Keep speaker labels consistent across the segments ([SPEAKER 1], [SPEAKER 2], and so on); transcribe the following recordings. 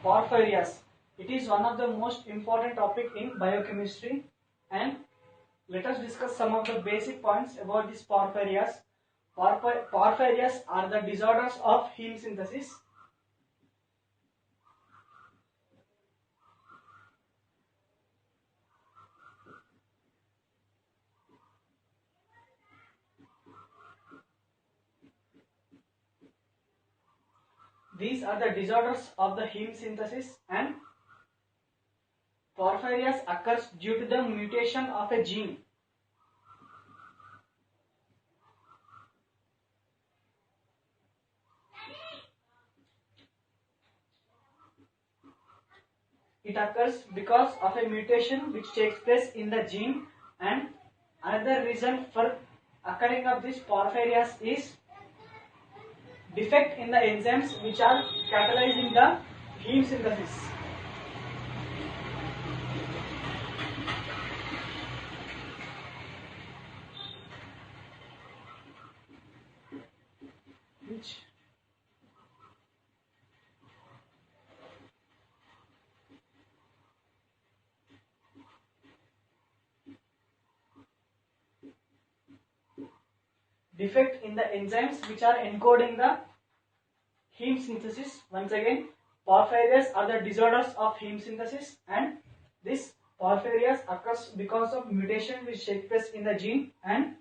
[SPEAKER 1] Porphyrias. It is one of the most important topic in biochemistry, and let us discuss some of the basic points about these porphyrias. Porphyrias are the disorders of heme synthesis. These are the disorders of the heme synthesis, and porphyrias occurs due to the mutation of a gene. It occurs because of a mutation which takes place in the gene, and another reason for occurring of this porphyrias is defect in the enzymes which are catalyzing the heme synthesis. Defect in the enzymes which are encoding the heme synthesis. Once again, porphyrias are the disorders of heme synthesis, and this porphyrias occurs because of mutation which takes place in the gene, and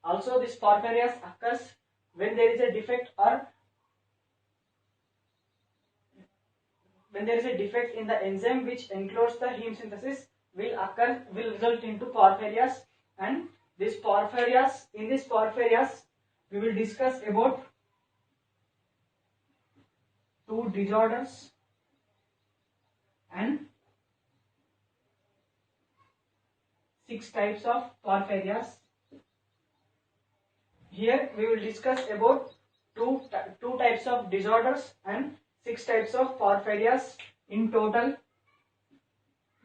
[SPEAKER 1] also this porphyrias occurs when there is a defect or when there is a defect in the enzyme which encodes the heme synthesis will result into porphyrias. And in this porphyrias we will discuss about two disorders and 6 types of porphyrias. Here we will discuss about two types of disorders and 6 types of porphyrias. In total,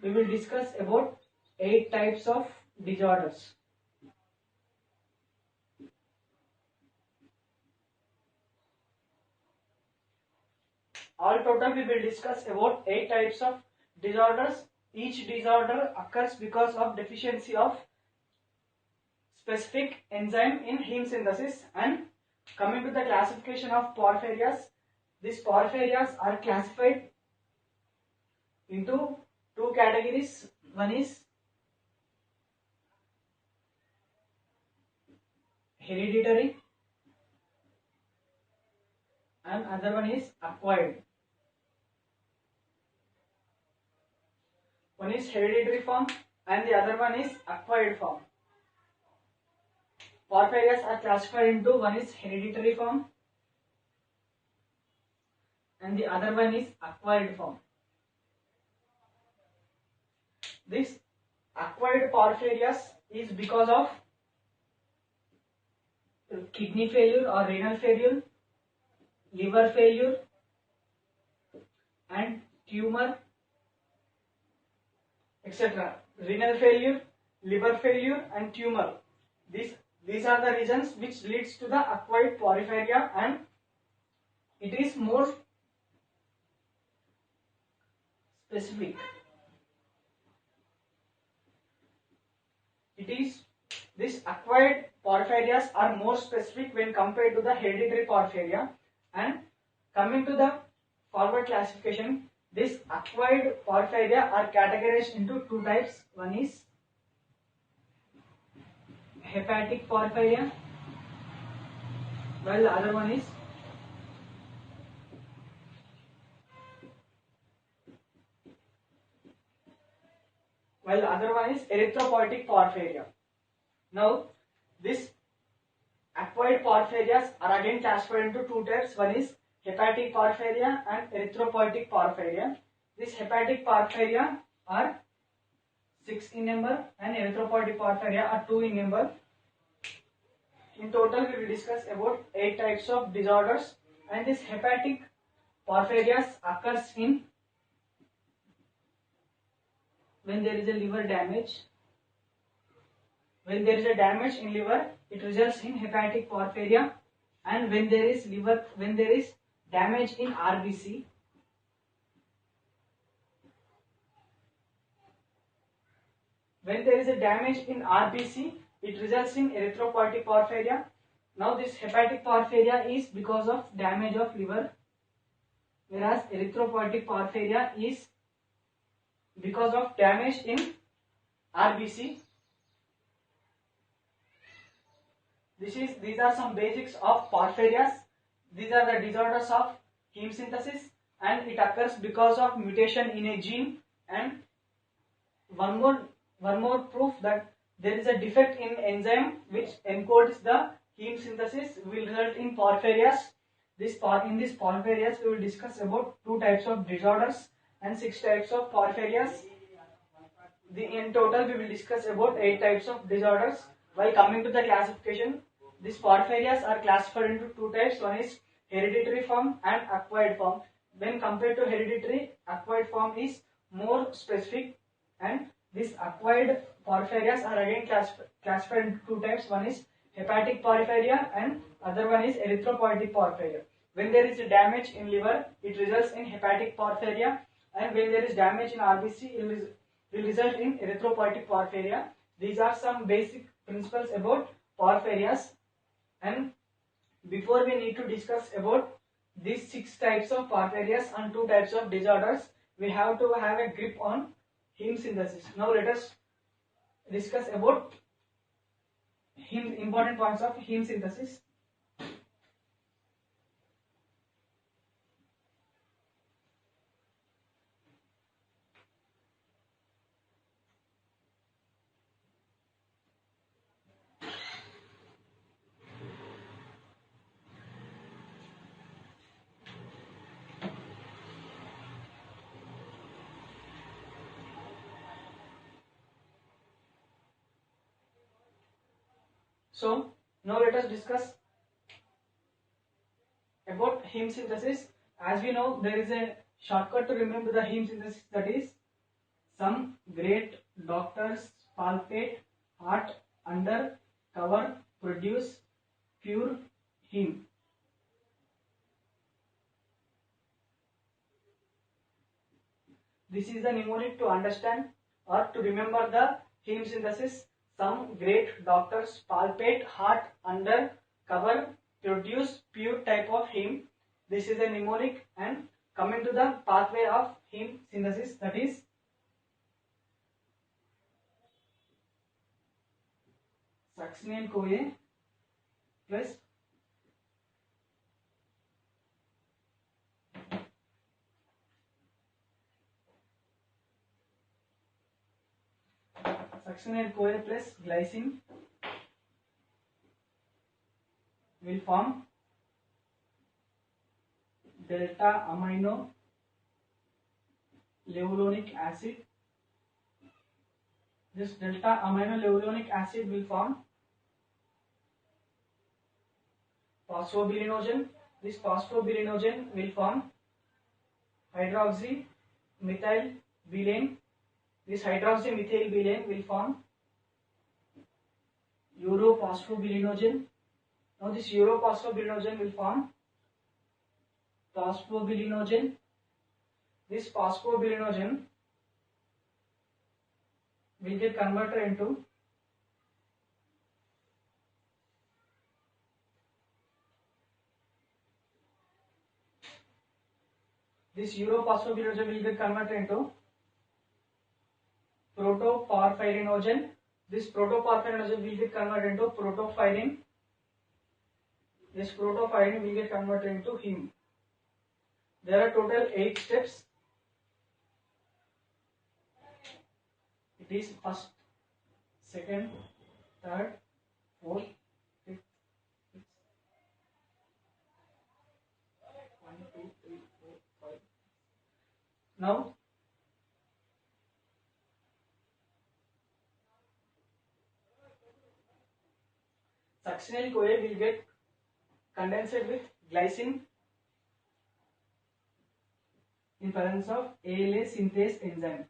[SPEAKER 1] we will discuss about 8 types of disorders. All total we will discuss about 8 types of disorders. Each disorder occurs because of deficiency of specific enzyme in heme synthesis. And coming to the classification of porphyrias, these porphyrias are classified into 2 categories. One is hereditary and other one is acquired. One is hereditary form and the other one is acquired form. Porphyrias are classified into one is hereditary form and the other one is acquired form. This acquired porphyrias is because of kidney failure or renal failure, liver failure and tumor, etc. Renal failure, liver failure and tumor. These are the reasons which leads to the acquired porphyria, and it is more specific. This acquired porphyrias are more specific when compared to the hereditary porphyria. And coming to the forward classification, this acquired porphyria are categorized into 2 types. One is hepatic porphyria, while the other one is erythropoietic porphyria. Now, this acquired porphyrias are again classified into 2 types. One is hepatic porphyria and erythropoietic porphyria. These hepatic porphyria are 6 in number and erythropoietic porphyria are 2 in number. In total, we will discuss about 8 types of disorders, and this hepatic porphyrias occurs in when there is a liver damage. When there is a damage in liver, it results in hepatic porphyria, and when there is damage in RBC, When there is a damage in RBC, it results in erythropoietic porphyria. Now this hepatic porphyria is because of damage of liver, whereas erythropoietic porphyria is because of damage in RBC. These are some basics of porphyrias. These are the disorders of heme synthesis, and it occurs because of mutation in a gene. And one more proof that there is a defect in enzyme which encodes the heme synthesis will result in porphyrias. In this porphyrias we will discuss about 2 types of disorders and 6 types of porphyrias. In total we will discuss about 8 types of disorders. While coming to the classification, these porphyrias are classified into 2 types. One is hereditary form and acquired form. When compared to hereditary, acquired form is more specific, and these acquired porphyrias are again classified into 2 types. One is hepatic porphyria and other one is erythropoietic porphyria. When there is damage in liver, it results in hepatic porphyria, and when there is damage in RBC, it will result in erythropoietic porphyria. These are some basic principles about porphyrias, and before we need to discuss about these 6 types of porphyrias and 2 types of disorders, we have to have a grip on heme synthesis. Now let us discuss about important points of heme synthesis. So now let us discuss about heme synthesis. As we know, there is a shortcut to remember the heme synthesis, that is, some great doctors palpate, heart, under, cover, produce pure heme. This is the mnemonic to understand or to remember the heme synthesis. Some great doctors palpate, heart, under, cover, produce pure type of heme. This is a mnemonic. And coming to the pathway of heme synthesis, that is, succinyl CoA plus succinyl CoA plus glycine will form delta amino levulonic acid. This delta amino levulonic acid will form phosphobilinogen. This phosphobilinogen will form hydroxymethylbutane. This hydroxymethylbutane will form urophosphobilinogen. Now this urophosphobilinogen will form phosphobilinogen. This phosphobilinogen will get converted into protoporphyrinogen. This protoporphyrinogen will get converted into protophyrin. This protophyrin will get converted into heme. There are total 8 steps. It is first, second, third, fourth, fifth, sixth. 1, 2, 3, 4, 5. Now succinyl CoA will get condensed with glycine in presence of ALA synthase enzyme.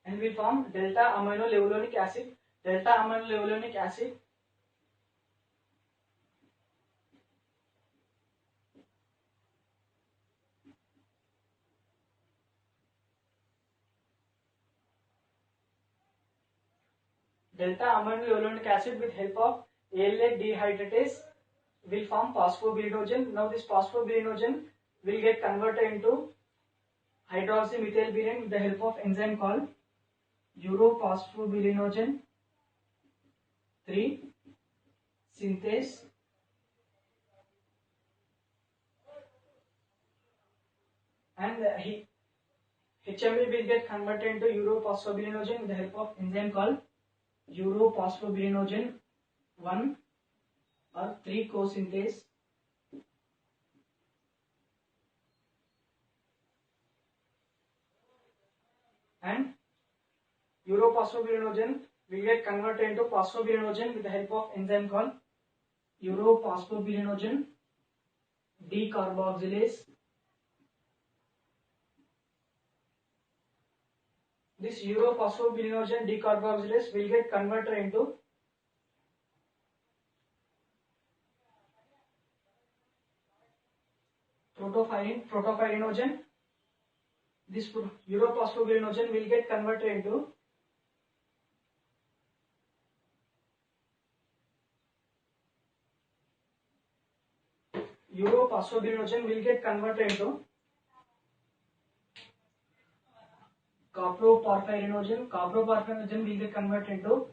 [SPEAKER 1] And will form delta amino levulonic acid. Delta amino levulonic acid delta amino levulinic acid with help of ALA dehydratase will form phosphobilinogen. Now this phosphobilinogen will get converted into hydroxymethylbutane with the help of enzyme called urophosphobilinogen 3 synthase, and HMB will get converted into urophosphobilinogen with the help of enzyme called urophosphobilinogen 1 or 3 co-synthase, and urophosphobilinogen will get converted into phosphobilinogen with the help of enzyme called urophosphobilinogen decarboxylase. This urophosphobilinogen decarboxylase will get converted into protopyrinogen. This urophosphobilinogen will get converted into coproporphyrinogen. Coproporphyrinogen will get converted into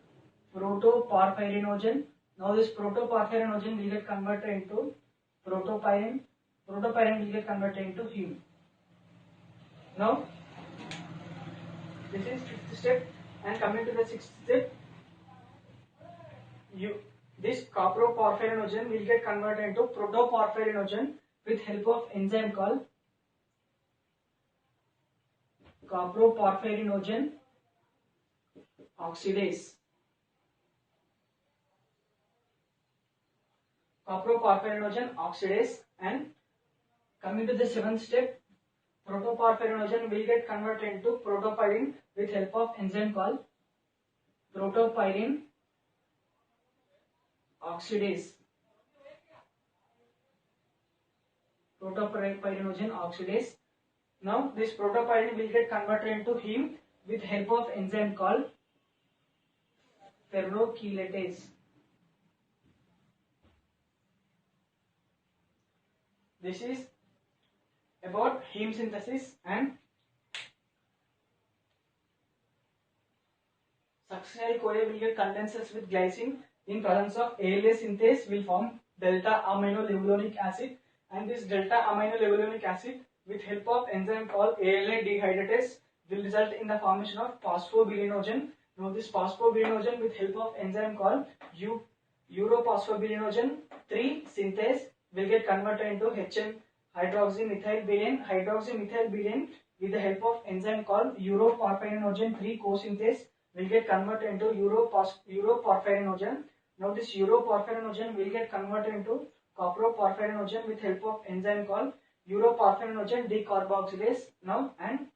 [SPEAKER 1] protoporphyrinogen. Now this protoporphyrinogen will get converted into protopyrin. Protopyrin will get converted into heme. Now this is 5th step, and coming to the 6th step, this coproporphyrinogen will get converted into protoporphyrinogen with help of enzyme called coproporphyrinogen oxidase. Coproporphyrinogen oxidase. And coming to the 7th step, protoporphyrinogen will get converted into protopyrin with help of enzyme called protopyrin oxidase. Protopyrinogen oxidase. Now this protopyrin will get converted into heme with help of enzyme called ferrochelatase. This is about heme synthesis. And succinyl CoA will get condenses with glycine in presence of ALA synthase will form delta amino levulinic acid, and this delta amino levulinic acid with help of enzyme called ALA dehydratase will result in the formation of phosphobilinogen. Now this phosphobilinogen with help of enzyme called urophosphobilinogen 3 synthase will get converted into hydroxymethylbutane. Hydroxymethylbutane with the help of enzyme called urophosphobilinogen 3 co-synthase will get converted into urophosphobilinogen. Now this urophosphobilinogen will get converted into coproporphyrinogen with help of enzyme called urophosphobilinogen decarboxylase. Now, and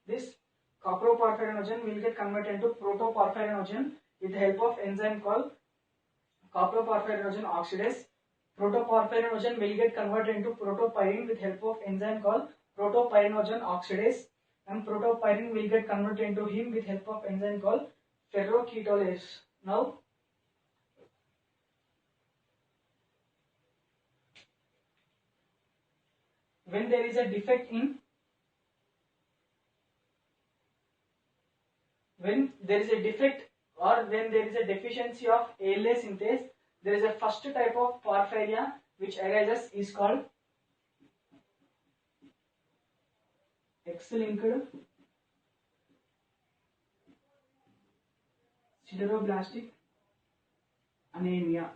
[SPEAKER 1] this coproporphyrinogen will get converted into protoporphyrinogen with the help of enzyme called coproporphyrinogen oxidase. Protoporphyrinogen will get converted into protopyrin with help of enzyme called protopyrinogen oxidase, and protopyrin will get converted into heme with help of enzyme called ferroketolase. Now when there is a defect in or when there is a deficiency of ALA synthase, there is a first type of porphyria which arises is called X-linked sideroblastic anemia.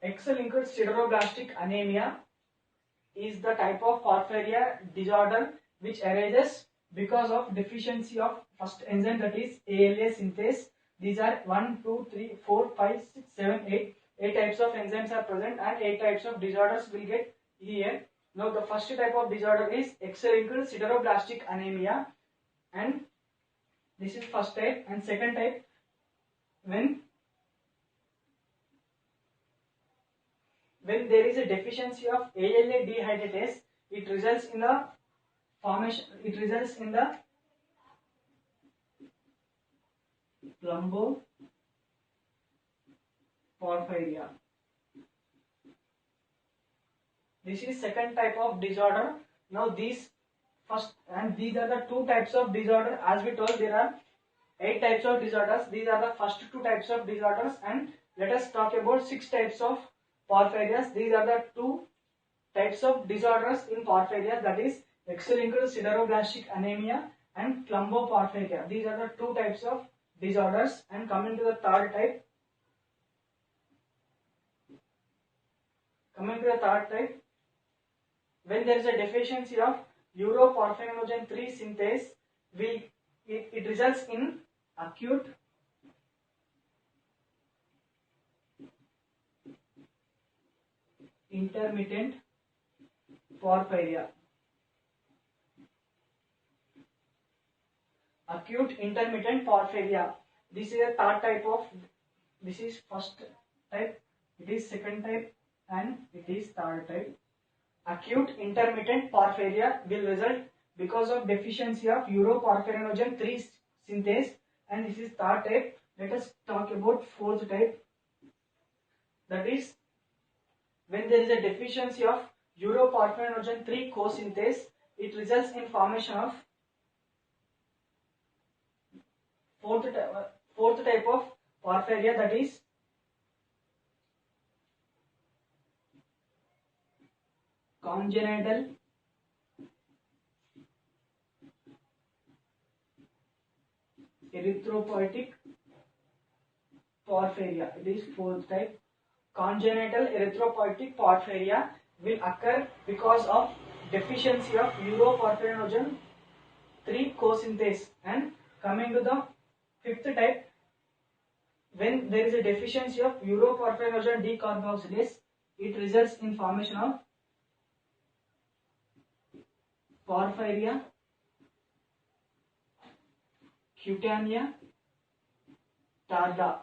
[SPEAKER 1] X-linked sideroblastic anemia is the type of porphyria disorder which arises because of deficiency of first enzyme, that is ALA synthase. These are 1, 2, 3, 4, 5, 6, 7, 8. 8 types of enzymes are present and 8 types of disorders will get here. Now the first type of disorder is X-linked sideroblastic anemia, and this is first type. And second type, when there is a deficiency of ALA dehydratase, it results in the Plumbo-porphyria. This is second type of disorder. Now these are the two types of disorder. As we told, there are 8 types of disorders. These are the first 2 types of disorders, and let us talk about 6 types of porphyrias. These are the 2 types of disorders in porphyrias, that is X-linked sideroblastic anemia and Plumbo-porphyria. These are the 2 types of disorders. And coming to the third type, when there is a deficiency of uroporphyrinogen 3 synthase, it results in acute intermittent porphyria. Acute intermittent porphyria. This is a third type of. This is first type. It is second type, and it is third type. Acute intermittent porphyria will result because of deficiency of uroporphyrinogen 3 synthase, and this is third type. Let us talk about fourth type. That is when there is a deficiency of uroporphyrinogen 3 co-synthase, it results in formation of fourth type of porphyria, that is congenital erythropoietic porphyria. It is fourth type. Congenital erythropoietic porphyria will occur because of deficiency of uroporphyrinogen 3 co-synthase. And coming to the fifth type, when there is a deficiency of uroporphyrinogen decarboxylase, it results in formation of porphyria cutanea tarda.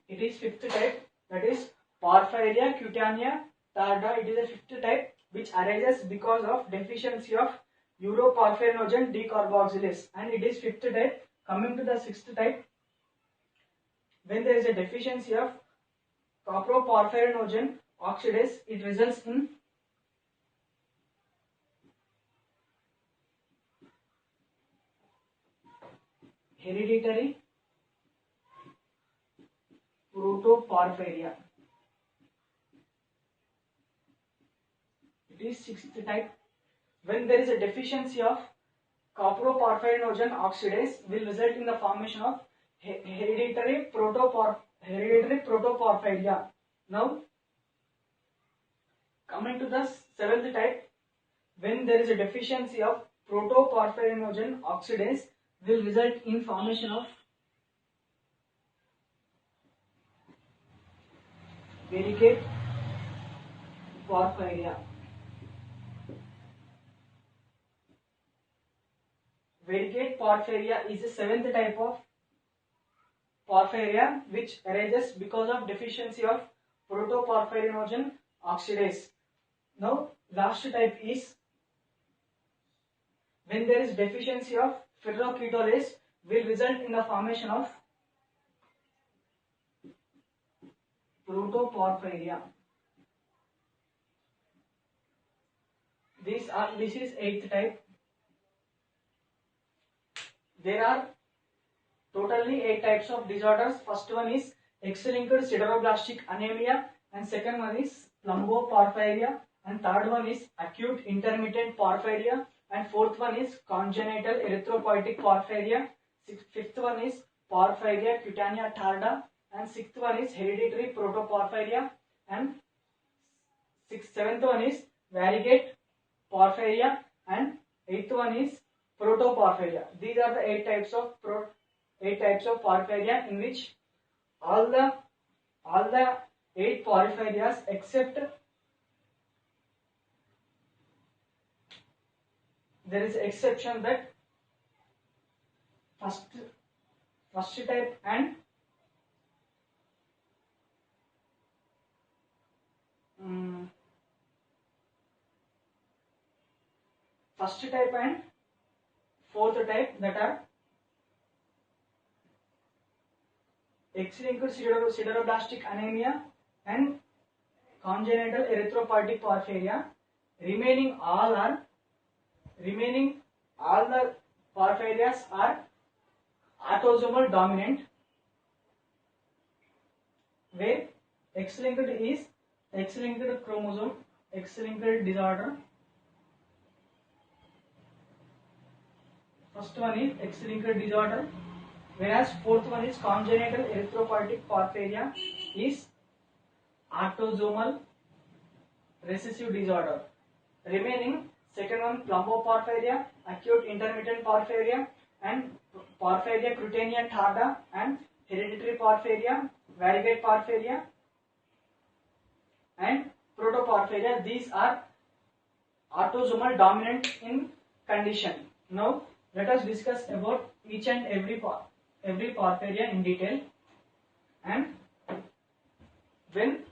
[SPEAKER 1] It is fifth type, that is porphyria cutanea tarda. It is a fifth type which arises because of deficiency of uroporphyrinogen decarboxylase, and it is fifth type. Coming to the sixth type, when there is a deficiency of coproporphyrinogen oxidase, it results in hereditary protoporphyria. It is sixth type. When there is a deficiency of coproporphyrinogen oxidase, will result in the formation of hereditary protoporphyria. Now, coming to the seventh type, when there is a deficiency of protoporphyrinogen oxidase, will result in formation of varicate porphyria. Varicate porphyria is the seventh type of porphyria which arises because of deficiency of protoporphyrinogen oxidase. Now, last type is when there is deficiency of ferroketolase, will result in the formation of protoporphyria. This is eighth type. There are totally 8 types of disorders. First one is X-linked sideroblastic anemia, and second one is Plumbo-porphyria, and third one is acute intermittent porphyria, and fourth one is congenital erythropoietic porphyria. Fifth one is porphyria cutanea tarda, and sixth one is hereditary protoporphyria, and seventh one is variegate porphyria, and eighth one is protoporphyria. These are the 8 types of porphyria, in which all the 8 porphyrias except there is exception that first type and first type and fourth type, that are X-linked sideroblastic anemia and congenital erythropoietic porphyria. Remaining all the porphyrias are autosomal dominant, where X-linked is X-linked chromosome, X-linked disorder. First one is X-linked disorder, whereas fourth one is congenital erythropoietic porphyria is autosomal recessive disorder. Remaining second one plumboporphyria, acute intermittent porphyria, and porphyria cutanea tarda, and hereditary porphyria, variegate porphyria, and protoporphyria. These are autosomal dominant in condition. Now let us discuss about each and every porphyria in detail. And when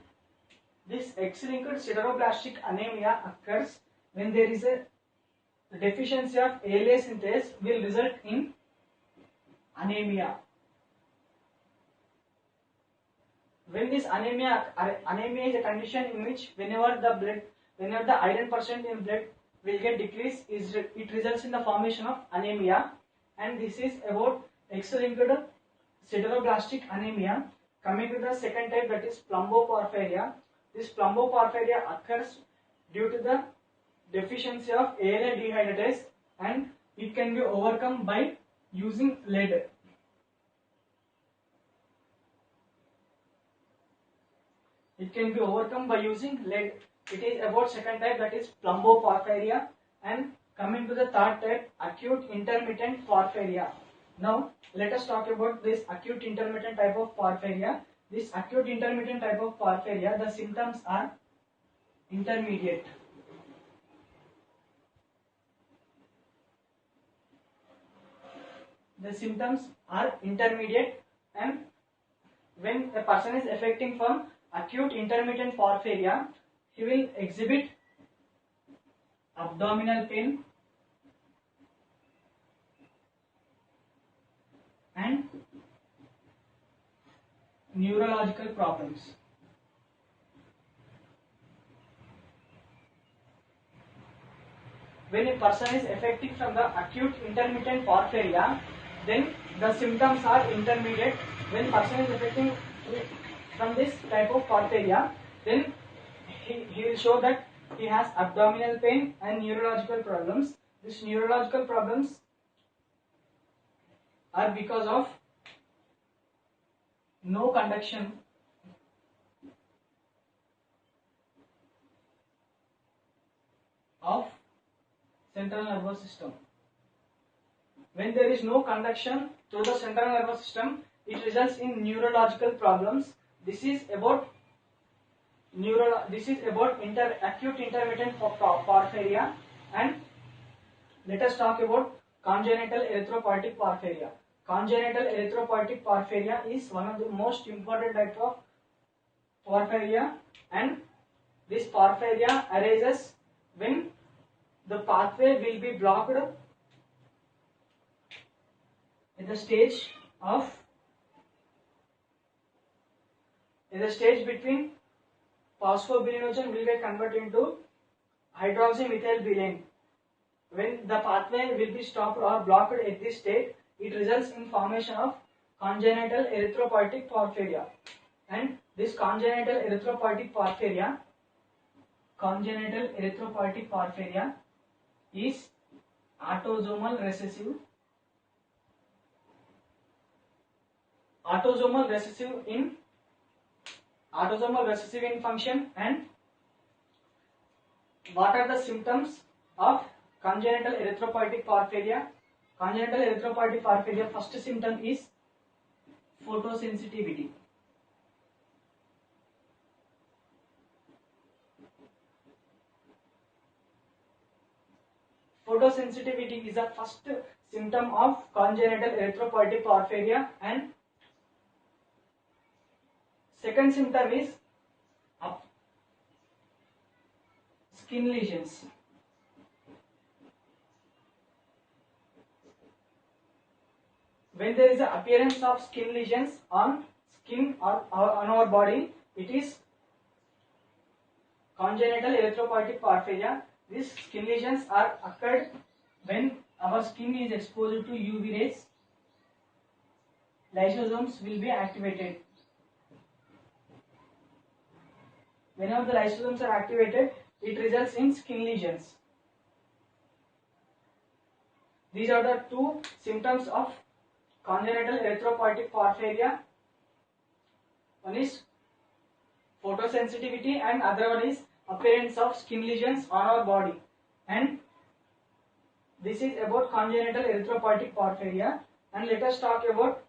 [SPEAKER 1] this X-linked sideroblastic anemia occurs, when there is a deficiency of ALA synthase, will result in anemia. When this anemia is a condition in which whenever the iron percent in blood will get decreased, it results in the formation of anemia. And this is about X-linked sideroblastic anemia. Coming to the second type, that is plumboporphyria. This plumboporphyria occurs due to the deficiency of ALA dehydratase, and it can be overcome by using lead. It can be overcome by using lead. It is about second type, that is plumboporphyria. And coming to the third type, acute intermittent porphyria. Now let us talk about this acute intermittent type of porphyria. This acute intermittent type of porphyria, the symptoms are intermediate. The symptoms are intermediate, and when a person is affecting from acute intermittent porphyria, he will exhibit abdominal pain and neurological problems. When a person is affecting from the acute intermittent porphyria, then the symptoms are intermediate. When person is affecting from this type of porphyria, then he will show that he has abdominal pain and neurological problems. These neurological problems are because of no conduction of central nervous system. When there is no conduction through the central nervous system, it results in neurological problems. This is about acute intermittent porphyria. And let us talk about congenital erythropoietic porphyria. Congenital erythropoietic porphyria is one of the most important type of porphyria, and this porphyria arises when the pathway will be blocked in the stage between phosphobilinogen will get converted into hydroxymethylbutane. When the pathway will be stopped or blocked at this state, it results in formation of congenital erythropoietic porphyria. And this congenital erythropoietic porphyria is autosomal recessive. Autosomal recessive in function. And what are the symptoms of congenital erythropoietic porphyria? Congenital erythropoietic porphyria, first symptom is photosensitivity. Photosensitivity is the first symptom of congenital erythropoietic porphyria, and second symptom is skin lesions. When there is an appearance of skin lesions on skin or on our body, it is congenital erythropoietic porphyria. These skin lesions are occurred when our skin is exposed to UV rays. Lysosomes will be activated. Whenever the lysosomes are activated, it results in skin lesions. These are the two symptoms of congenital erythropoietic porphyria. One is photosensitivity and other one is appearance of skin lesions on our body. And this is about congenital erythropoietic porphyria. And let us talk about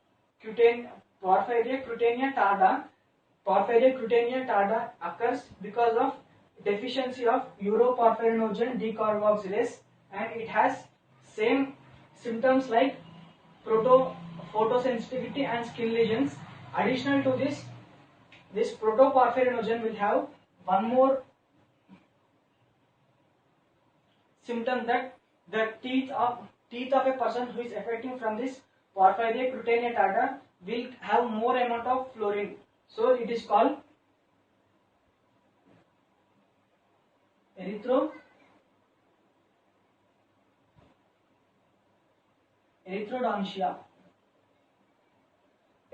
[SPEAKER 1] porphyria cutanea tarda. Porphyria cutanea tarda occurs because of deficiency of uroporphyrinogen decarboxylase, and it has same symptoms like photosensitivity and skin lesions. Additional to this, this protoporphyrinogen will have one more symptom, that the teeth of a person who is affecting from this porphyria cutanea tarda will have more amount of fluorine. So it is called erythrodontia.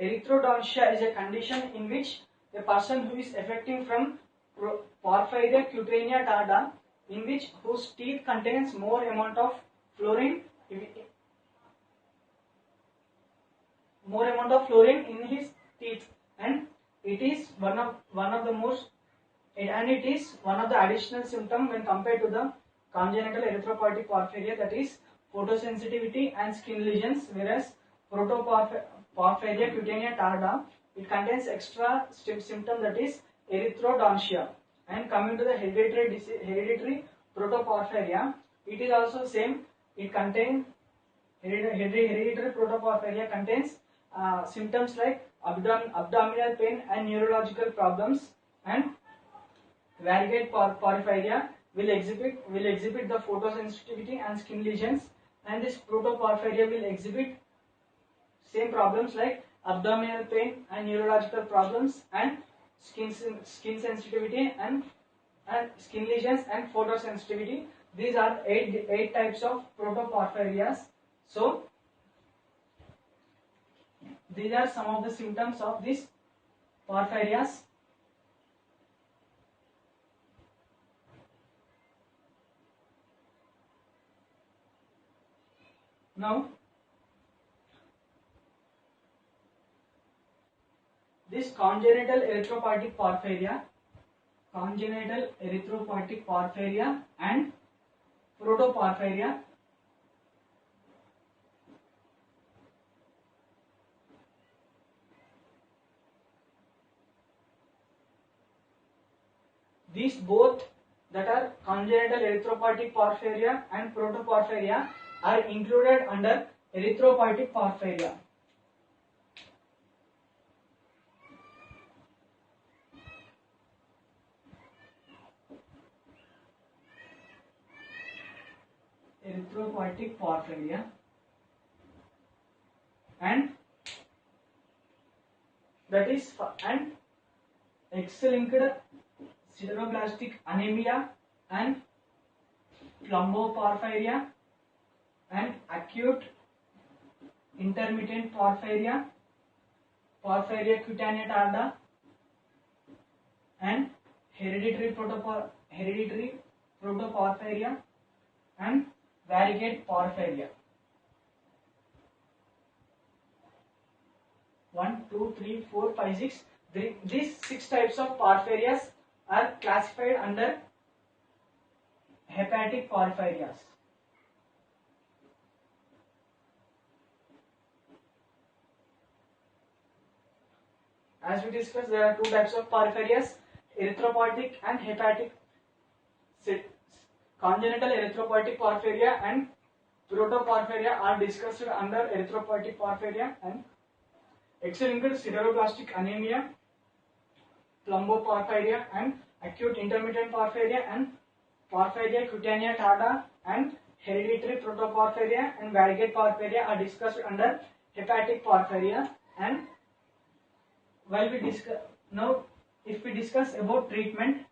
[SPEAKER 1] Erythrodontia is a condition in which a person who is affecting from porphyria cutanea tarda, in which whose teeth contains more amount of fluorine, in his teeth, and it is one of the most, and it is one of the additional symptom when compared to the congenital erythropoietic porphyria, that is photosensitivity and skin lesions, whereas protoporphyria cutanea tarda, it contains extra symptom, that is erythrodontia. And coming to the hereditary protoporphyria, it is also same. It contains hereditary protoporphyria contains symptoms like abdominal pain and neurological problems, and variegate porphyria will exhibit the photosensitivity and skin lesions, and this protoporphyria will exhibit same problems like abdominal pain and neurological problems and skin sensitivity and skin lesions and photosensitivity. These are eight types of protoporphyrias. So these are some of the symptoms of these porphyrias. Now, this congenital erythropoietic porphyria and protoporphyria, these both, that are congenital erythropoietic porphyria and protoporphyria, are included under erythropoietic porphyria. Erythropoietic porphyria and that is and X-linked sideroblastic anemia and plumboporphyria and acute intermittent porphyria, porphyria cutanea tarda, and hereditary protoporphyria and variegate porphyria. 1, 2, 3, 4, 5, 6. These 6 types of porphyrias are classified under hepatic porphyrias. As we discussed, there are 2 types of porphyrias, erythropoietic and hepatic. Congenital erythropoietic porphyria and protoporphyria are discussed under erythropoietic porphyria, and X-linked sideroblastic anemia, plumboporphyria and acute intermittent porphyria and porphyria cutanea tarda and hereditary protoporphyria and variegate porphyria are discussed under hepatic porphyria. And while we discuss now, if we discuss about treatment,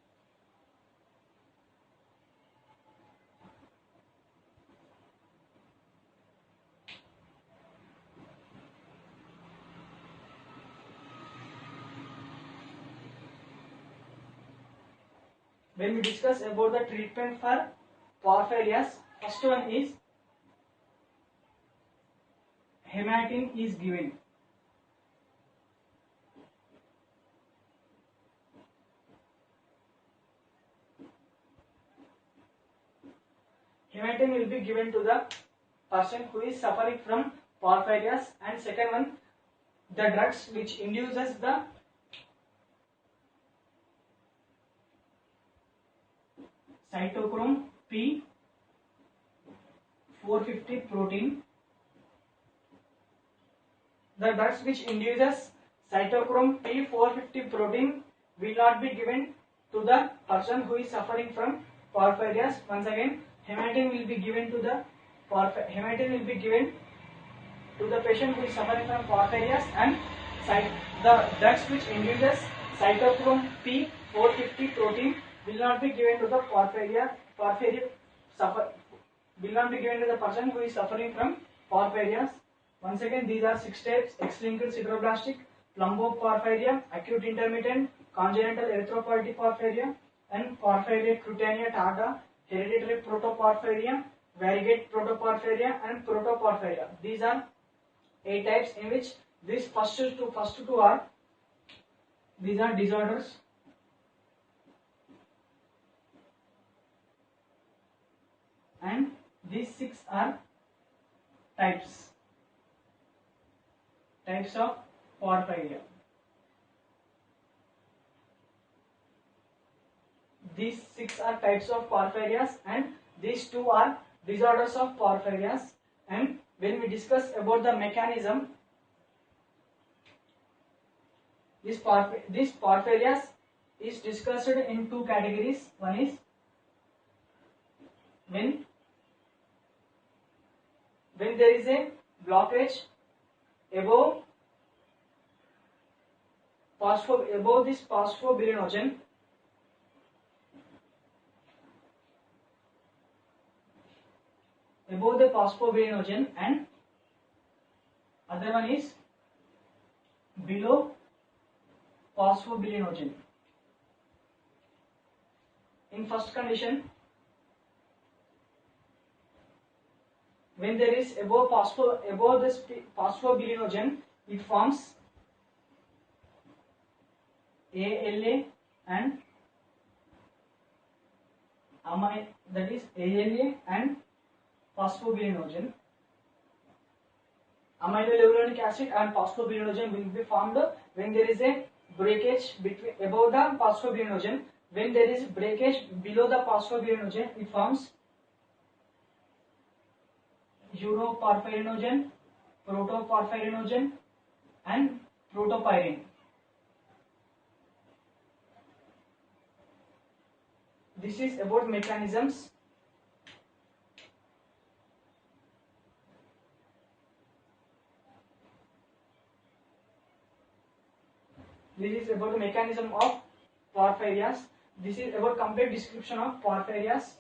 [SPEAKER 1] when we discuss about the treatment for porphyrias, first one is hematine is given. Hematine will be given to the person who is suffering from porphyrias. And second one, the drugs which induces the cytochrome P450 protein. The drugs which induces cytochrome P450 protein will not be given to the person who is suffering from porphyrias. Once again, hematine will be given to the patient who is suffering from porphyrias, and the drugs which induces cytochrome P450 protein will not be given to the person who is suffering from porphyrias. Once again, these are 6 types: X-linked sideroblastic, plumboporphyria, acute intermittent, congenital erythropoietic porphyria, and porphyria cutanea tarda, hereditary protoporphyria, variegate protoporphyria, and protoporphyria. These are 8 types, in which these first two are disorders, and these 6 are types of porphyria. These 6 are types of porphyrias, and these 2 are disorders of porphyrias. And when we discuss about the mechanism, this porphyrias is discussed in 2 categories. One is when there is a blockage above this phosphobilinogen, above the phosphobilinogen, and other one is below phosphobilinogen. In first condition, when there is above this phosphobilinogen, it forms ALA and amine, that is ALA and phosphobilinogen. Aminolevulonic acid and phosphobilinogen will be formed when there is a breakage above the phosphobilinogen. When there is breakage below the phosphobilinogen, it forms uroporphyrinogen, protoporphyrinogen, and protopyrine. This is about mechanisms. This is about the mechanism of porphyrias. This is about complete description of porphyrias.